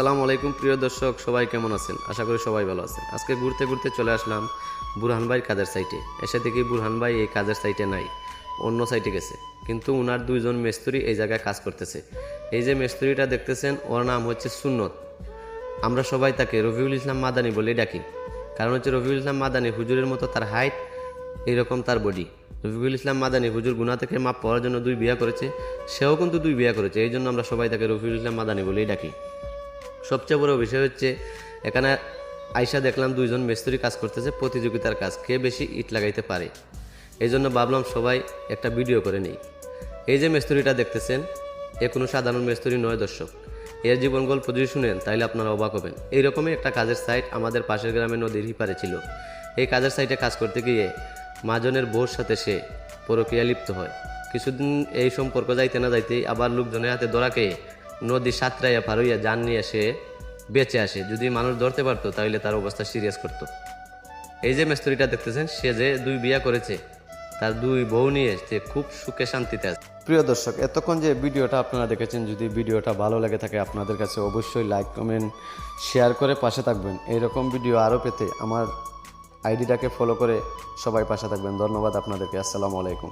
আসসালামু আলাইকুম প্রিয় দর্শক, সবাই কেমন আছেন? আশা করি সবাই ভালো আছেন। আজকে ঘুরতে ঘুরতে চলে আসলাম বুরহান ভাইয়ের কাজের সাইটে। এসে দেখি বুরহান ভাই এই কাজের সাইটে নাই, অন্য সাইটে গেছে। কিন্তু উনার দুইজন মিস্ত্রি এই জায়গায় কাজ করতেছে। এই যে মিস্ত্রিটা দেখতেছেন, ওর নাম হচ্ছে সুন্নত। আমরা সবাই তাকে রফিউল ইসলাম মাদানি বলেই ডাকি। কারণ হচ্ছে রফিউল ইসলাম মাদানি হুজুরের মতো তার হাইট, এইরকম তার বডি। রফিকুল ইসলাম মাদানি হুজুর গুনাহ থেকে মাপ পাওয়ার জন্য 2 বিয়ে করেছে, সেও কিন্তু 2 বিয়ে করেছে। এই জন্য আমরা সবাই তাকে রফিকুল ইসলাম মাদানি বলেই ডাকি। সবচেয়ে বড় বিষয় হচ্ছে, এখানে আয়সা দেখলাম দুইজন মিস্ত্রি কাজ করতেছে, প্রতিযোগিতার কাজ, কে বেশি ইট লাগাইতে পারে। এই জন্য ভাবলাম সবাই একটা ভিডিও করে নেই। এই যে মিস্ত্রিটা দেখতেছেন, এ কোনো সাধারণ মিস্ত্রি নয় দর্শক। এর জীবন গল্প যদি শুনেন তাহলে আপনারা অবাক হবেন। এইরকমই একটা কাজের সাইট আমাদের পাশের গ্রামে নদীর হিপারে ছিল। এই কাজের সাইটে কাজ করতে গিয়ে মাজনের বউর সাথে সে পরকীয়া লিপ্ত হয়। কিছুদিন এই সম্পর্ক যাইতে না যাইতেই আবার লোকজনের হাতে ধরা খেয়ে নদী সাঁতরাইয়া পার হইয়া জান নিয়ে সে বেঁচে আসে। যদি মানুষ ধরতে পারতো তাহলে তার অবস্থা সিরিয়াস করতো। এই যে মিস্ত্রিটা দেখতেছেন, সে যে 2 বিয়ে করেছে, তার 2 বউ নিয়ে সে খুব সুখে শান্তিতে আছে। প্রিয় দর্শক, এতক্ষণ যে ভিডিওটা আপনারা দেখেছেন, যদি ভিডিওটা ভালো লেগে থাকে আপনাদের কাছে অবশ্যই লাইক, কমেন্ট, শেয়ার করে পাশে থাকবেন। এইরকম ভিডিও আরও পেতে আমার আইডিটাকে ফলো করে সবাই পাশে থাকবেন। ধন্যবাদ আপনাদেরকে। আসসালামু আলাইকুম।